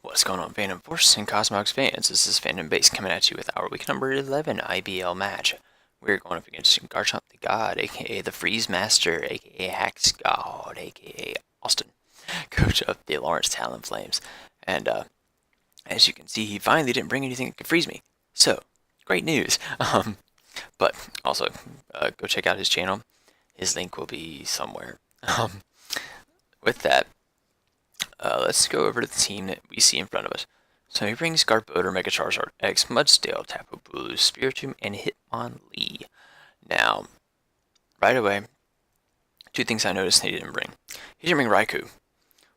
What's going on, Phantom Force and Cosmogs fans? This is Phantom Base coming at you with our week number 11 IBL match. We're going up against Garchomp the God, aka the Freeze Master, aka Hax God, aka Austin, coach of the Lawrence Talonflames. And as you can see, he finally didn't bring anything that could freeze me. So, great news. But also, go check out his channel. His link will be somewhere. With that, let's go over to the team that we see in front of us. So he brings Garbodor, Mega Charizard X, Mudsdale, Tapu Bulu, Spiritomb, and Hitmonlee. Now, right away, two things I noticed he didn't bring. He didn't bring Raikou,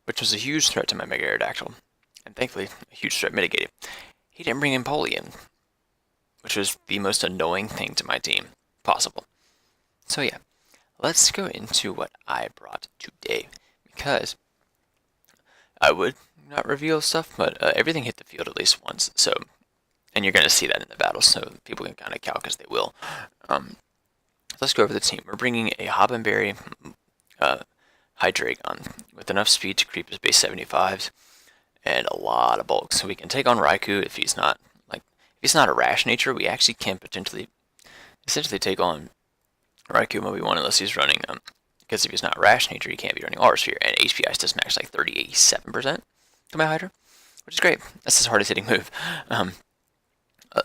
which was a huge threat to my Mega Aerodactyl, and thankfully, a huge threat mitigated. He didn't bring Empoleon, which was the most annoying thing to my team possible. So yeah, let's go into what I brought today, because I would not reveal stuff, but everything hit the field at least once, so, and you're going to see that in the battle, so people can kind of calc as they will. Let's go over the team. We're bringing a Hobbenberry Hydreigon with enough speed to creep his base 75s and a lot of bulk, so we can take on Raikou if he's not a rash nature. We actually can potentially essentially take on Raikou when we want, unless he's running because if he's not rash nature, he can't be running Aura Sphere, and HP Ice does max like 37% to my Hydra, which is great. That's his hardest hitting move.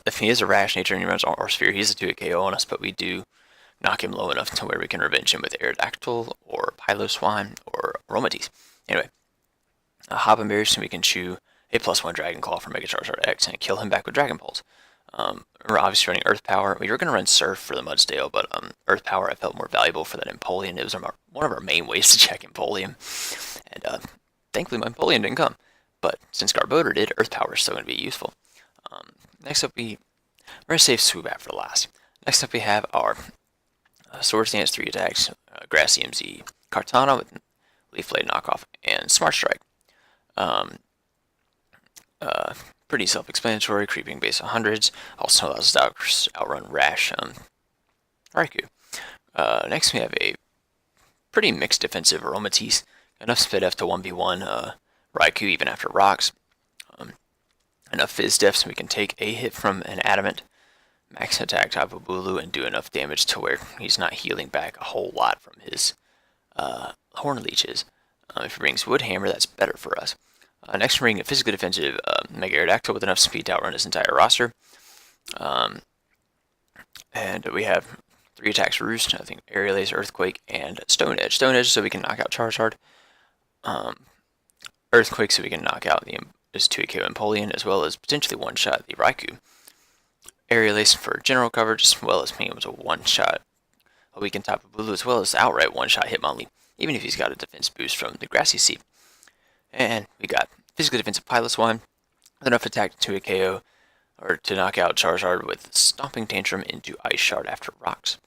If he is a rash nature and he runs Aura Sphere, he's a 2-hit KO on us, but we do knock him low enough to where we can revenge him with Aerodactyl or Piloswine or Aromatisse. Anyway, Hobbenberry, so we can chew a +1 Dragon Claw for Mega Charizard X and kill him back with Dragon Pulse. We're obviously running Earth Power. We were going to run Surf for the Mudsdale, but Earth Power I felt more valuable for that Empoleon. It was one of our main ways to check Empoleon. And thankfully my Empoleon didn't come. But since Garbodor did, Earth Power is still going to be useful. Next up, we're going to save Swoobat for last. Next up we have our Swords Dance 3 attacks, Grass EMZ, Kartana with Leaf Blade Knockoff, and Smart Strike. Pretty self-explanatory, creeping base 100s, also allows us to outrun Rash Raikou. Next we have a pretty mixed defensive Aromatisse, enough speed F to 1v1 Raikou even after rocks, enough Fizz Def so we can take a hit from an Adamant, max attack Tapu Bulu, and do enough damage to where he's not healing back a whole lot from his Horn Leeches. If he brings Wood Hammer, that's better for us. Next, we're bringing a physically defensive Mega Aerodactyl with enough speed to outrun his entire roster. And we have 3 attacks Roost, I think Aerial Ace, Earthquake, and Stone Edge. Stone Edge so we can knock out Charizard. Earthquake so we can knock out this 2-KO Empoleon, as well as potentially one-shot the Raikou. Aerial Ace for general coverage, as well as being able to one-shot a weakened Tapu Bulu, as well as outright one-shot Hitmonlee, even if he's got a defense boost from the Grassy Seed. And we got physically defensive Piloswine with enough attack to a KO or to knock out Charizard with Stomping Tantrum into Ice Shard after rocks.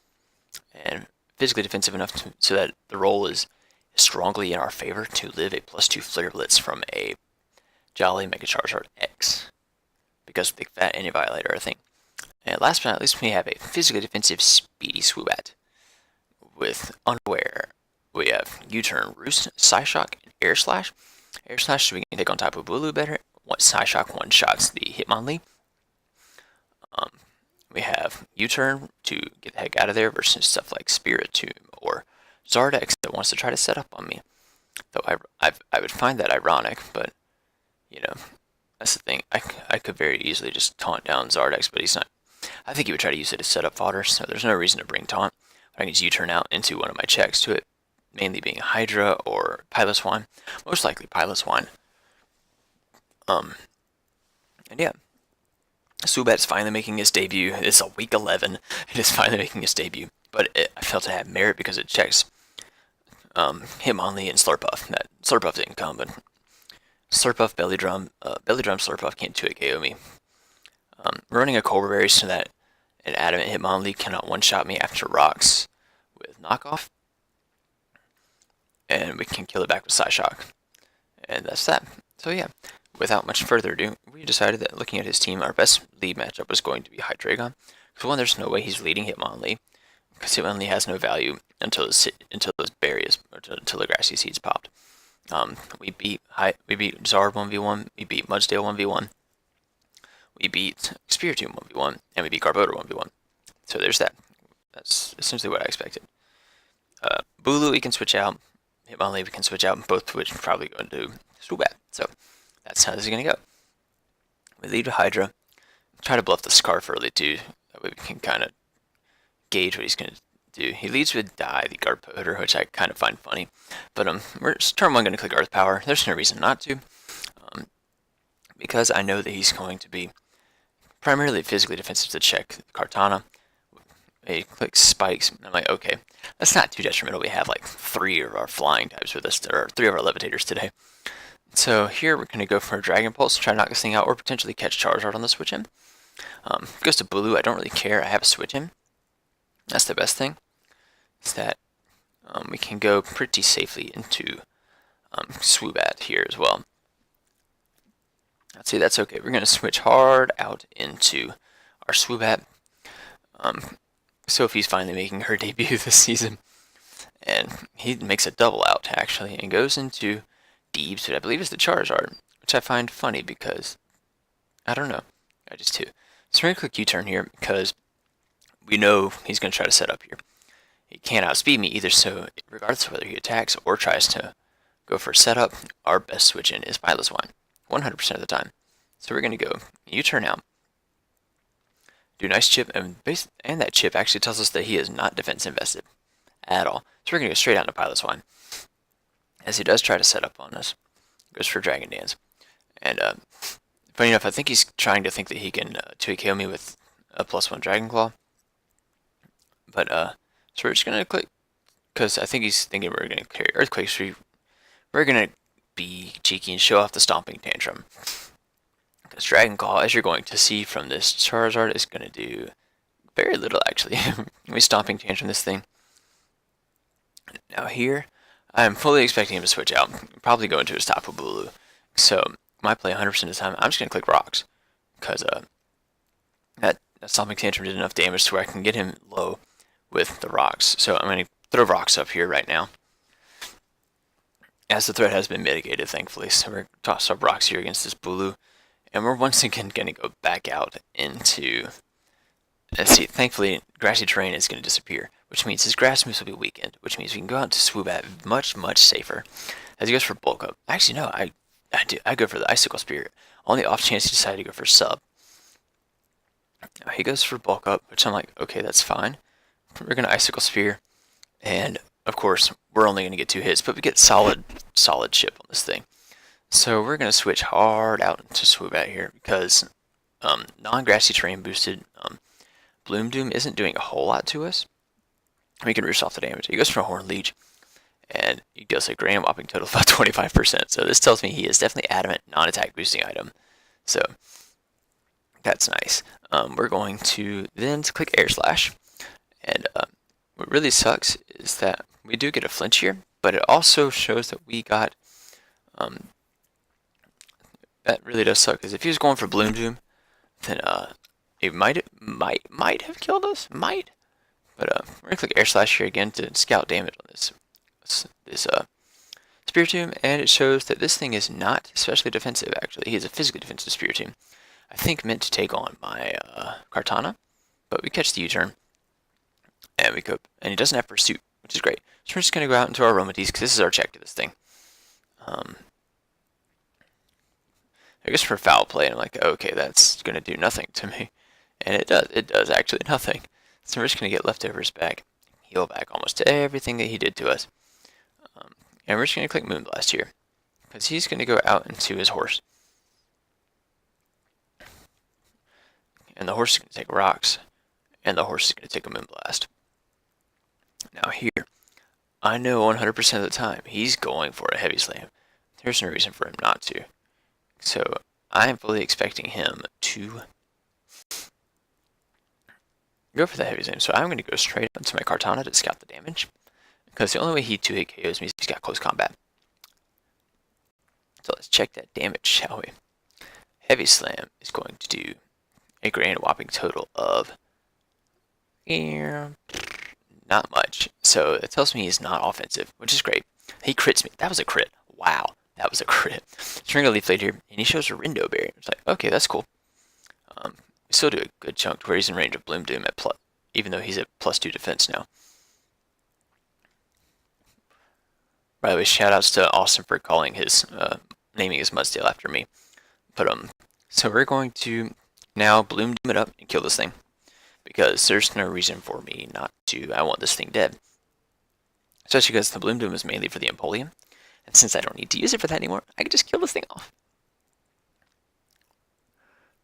And physically defensive enough so that the roll is strongly in our favor to live a +2 Flare Blitz from a Jolly Mega Charizard X, because Big Fat and Violate are a thing. And last but not least, we have a physically defensive Speedy Swoobat with Unaware. We have U-Turn, Roost, Psyshock, and Air Slash. Air Slash so we can take on Tapu Bulu better. Psyshock one-shots the Hitmonlee. We have U-Turn to get the heck out of there versus stuff like Spiritomb or Zardex that wants to try to set up on me. Though I would find that ironic, but, you know, that's the thing. I could very easily just taunt down Zardex, but he's not. I think he would try to use it as setup fodder, so there's no reason to bring taunt. I can just U-Turn out into one of my checks to it, mainly being Hydra or Piloswine. Most likely Piloswine. And yeah, Swoobat's finally making his debut. It's a week 11. It is finally making his debut, but I felt it had merit because it checks Hitmonlee and Slurpuff. That Slurpuff didn't come, but Slurpuff, Belly Drum, Slurpuff can't 2-hit KO me. Running a Cobra Berry so that an Adamant Hitmonlee cannot one-shot me after rocks with Knockoff. And we can kill it back with Psyshock. And that's that. So yeah, without much further ado, we decided that looking at his team, our best lead matchup was going to be Hydreigon. Because one, there's no way he's leading Hitmonlee, because Hitmonlee has no value until those berries, until the Grassy Seeds popped. We beat Zard 1v1. We beat Mudsdale 1v1. We beat Spiritomb 1v1, and we beat Garbodor 1v1. So there's that. That's essentially what I expected. Bulu we can switch out. Hitmonlee we can switch out, both of which probably going to do Swoobat. So that's how this is going to go. We lead with Hydra. Try to bluff the Scarf early too. That way we can kind of gauge what he's going to do. He leads with Die, the Guard Poder, which I kind of find funny. But we're turn one going to click Earth Power. There's no reason not to. Because I know that he's going to be primarily physically defensive to check Kartana. He clicks Spikes, and I'm like, okay, that's not too detrimental. We have like 3 of our flying types with us, or 3 of our levitators today. So here we're going to go for a Dragon Pulse, try to knock this thing out, or potentially catch Charizard on the switch in. Goes to Bulu, I don't really care, I have a switch in. That's the best thing, is that we can go pretty safely into Swoobat here as well. Let's see, that's okay. We're going to switch hard out into our Swoobat. Sophie's finally making her debut this season. And he makes a double out, actually, and goes into Deebs, which I believe is the Charizard, which I find funny because, I don't know, I just do. So we're going to click U-turn here because we know he's going to try to set up here. He can't outspeed me either, so regardless of whether he attacks or tries to go for a setup, our best switch in is Piloswine, 100% of the time. So we're going to go U-turn out, do a nice chip, and that chip actually tells us that he is not defense invested at all. So we're going to go straight out into Piloswine, as he does try to set up on us. Goes for Dragon Dance. And funny enough, I think he's trying to think that he can 2KO me with a +1 Dragon Claw. But, so we're just going to click, because I think he's thinking we're going to carry Earthquake Street. We're going to be cheeky and show off the Stomping Tantrum. Because Dragon Claw, as you're going to see from this Charizard, is going to do very little, actually. We Stomping Tantrum this thing. Now here, I'm fully expecting him to switch out. Probably go into his Tapu Bulu. So, my play 100% of the time, I'm just going to click Rocks. Because that Stomping Tantrum did enough damage to where I can get him low with the Rocks. So I'm going to throw Rocks up here right now, as the threat has been mitigated, thankfully. So we're going to toss up Rocks here against this Bulu. And we're once again going to go back out into... Let's see, thankfully, Grassy Terrain is going to disappear, which means his Grass moves will be weakened, which means we can go out to Swoobat much, much safer. As he goes for Bulk Up. Actually, no, I go for the Icicle Spear, on the off chance he decided to go for Sub. Now he goes for Bulk Up, which I'm like, okay, that's fine. We're going to Icicle Spear, and of course, we're only going to get 2 hits, but we get solid chip on this thing. So we're going to switch hard out into Swoobat here, because non-Grassy Terrain boosted Bloom Doom isn't doing a whole lot to us. We can roost off the damage. He goes for a Horn Leech, and he does a grand whopping total of about 25%. So this tells me he is definitely adamant non-attack boosting item. So that's nice. We're going to then click Air Slash, and what really sucks is that we do get a flinch here, but it also shows that we got that really does suck, because if he was going for Bloom Doom, then it might have killed us, but we're gonna click Air Slash here again to scout damage on this Spiritomb, and it shows that this thing is not especially defensive. Actually, he is a physically defensive Spiritomb, I think meant to take on my Kartana, but we catch the U-turn, and we go, and he doesn't have Pursuit, which is great. So we're just gonna go out into our Aromatisse, because this is our check to this thing. I guess for Foul Play, I'm like, okay, that's gonna do nothing to me. And it does actually nothing. So we're just going to get Leftovers back, heal back almost to everything that he did to us. And we're just going to click Moonblast here, because he's going to go out into his horse. And the horse is going to take Rocks, and the horse is going to take a Moonblast. Now here, I know 100% of the time, he's going for a Heavy Slam. There's no reason for him not to. So I am fully expecting him to go for the Heavy Slam. So I'm going to go straight into my Kartana to scout the damage, because the only way he 2-hit KOs me is he's got close combat. So let's check that damage, shall we? Heavy Slam is going to do a grand whopping total of not much. So it tells me he's not offensive, which is great. He crits me. That was a crit. wow, that was a crit. String a Leaf Blade here, and he shows a Rindo Berry. It's like, okay, that's cool. We still do a good chunk to where he's in range of Bloom Doom at plus, even though he's at +2 defense now. By the way, shoutouts to Austin for calling his, naming his Mudsdale after me. But, so we're going to now Bloom Doom it up and kill this thing. Because there's no reason for me not to. I want this thing dead. Especially because the Bloom Doom is mainly for the Empoleon. And since I don't need to use it for that anymore, I can just kill this thing off.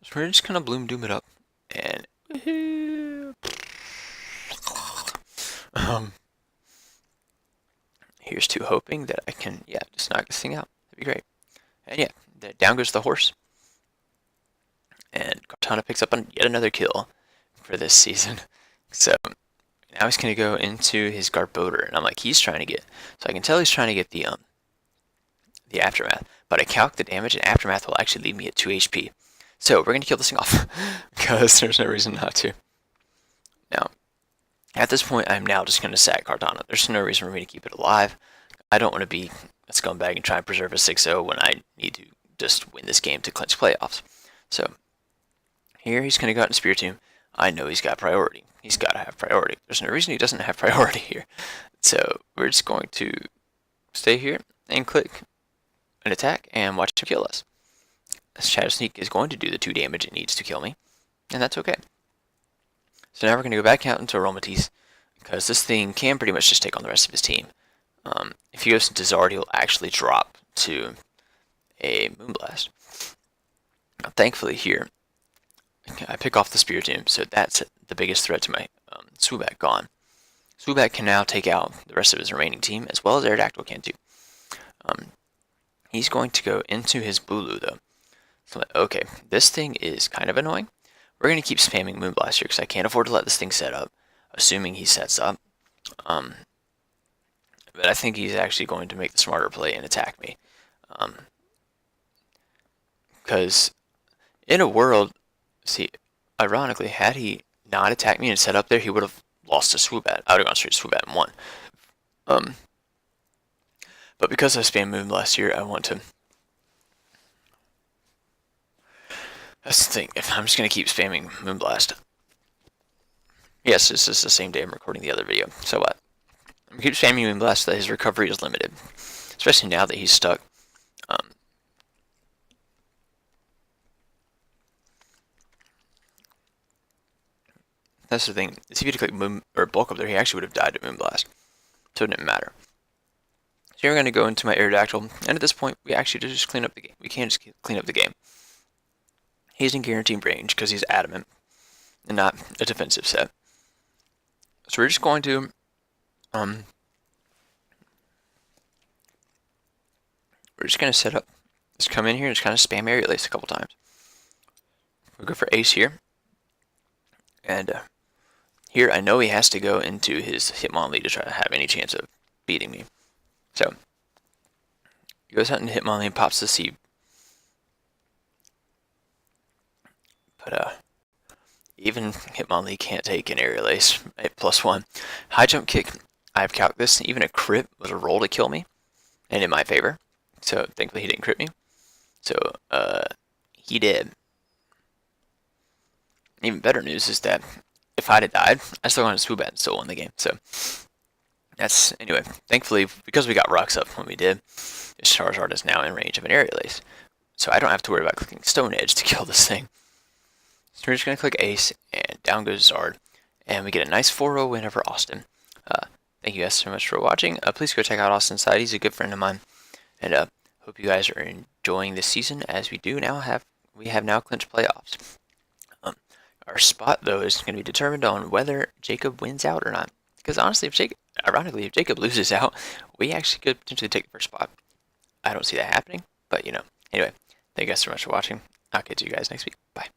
So we're just gonna Bloom Doom it up. And here's to hoping that I can, yeah, just knock this thing out. That'd be great. And yeah, down goes the horse. And Cortana picks up on yet another kill for this season. So now he's gonna go into his Garbodor, and I'm like, he's trying to get. So I can tell he's trying to get the Aftermath, but I calc the damage, and Aftermath will actually leave me at 2 HP. So we're gonna kill this thing off because there's no reason not to. Now, at this point, I'm now just gonna sack Cortana. There's no reason for me to keep it alive. I don't want to be a scumbag and try and preserve a 6-0 when I need to just win this game to clinch playoffs. So here he's gonna go out and Spiritomb. I know he's got priority. He's got to have priority. There's no reason he doesn't have priority here. So we're just going to stay here and click an attack and watch him kill us. Shadow Sneak is going to do the 2 damage it needs to kill me, and that's okay. So now we're going to go back out into Aromatisse, because this thing can pretty much just take on the rest of his team. If he goes to Zard, he'll actually drop to a Moonblast. Now, thankfully here, I pick off the Spiritomb, so that's the biggest threat to my Swoobat gone. Swoobat can now take out the rest of his remaining team, as well as Aerodactyl can too. He's going to go into his Bulu though. So okay, this thing is kind of annoying. We're going to keep spamming Moonblast here, because I can't afford to let this thing set up, assuming he sets up. But I think he's actually going to make the smarter play and attack me. Because in a world... See, ironically, had he not attacked me and set up there, he would have lost to Swoobat. I would have gone straight to Swoobat and won. But because I spammed Moonblast here, I want to... That's the thing. If I'm just going to keep spamming Moonblast. Yes, this is the same day I'm recording the other video. So what? I'm going to keep spamming Moonblast so that his recovery is limited. Especially now that he's stuck. That's the thing. If he had to click Moon or Bulk up there, he actually would have died to Moonblast. So it didn't matter. So here we're going to go into my Aerodactyl, and at this point, we actually just clean up the game. We can just clean up the game. He's in guaranteed range because he's adamant and not a defensive set. So we're just going to we're just going to set up. Just come in here and just kind of spam Aerial Ace a couple times. We'll go for Ace here. And here I know he has to go into his Hitmonlee to try to have any chance of beating me. So he goes out into Hitmonlee and pops the Seed. But even Hitmonlee can't take an Aerial Ace at +1. High Jump Kick, I've calculated this. Even a crit was a roll to kill me, and in my favor. So thankfully he didn't crit me. So he did. Even better news is that if I'd have died, I still won a Swoobat and still won the game. So that's, anyway, thankfully, because we got rocks up when we did, Charizard is now in range of an Aerial Ace. So I don't have to worry about clicking Stone Edge to kill this thing. So we're just going to click Ace, and down goes Zard. And we get a nice 4-0 win over Austin. Thank you guys so much for watching. Please go check out Austin's side. He's a good friend of mine. And hope you guys are enjoying this season, as we have now clinched playoffs. Our spot, though, is going to be determined on whether Jacob wins out or not. Because honestly, ironically, if Jacob loses out, we actually could potentially take the first spot. I don't see that happening, but you know. Anyway, thank you guys so much for watching. I'll catch you guys next week. Bye.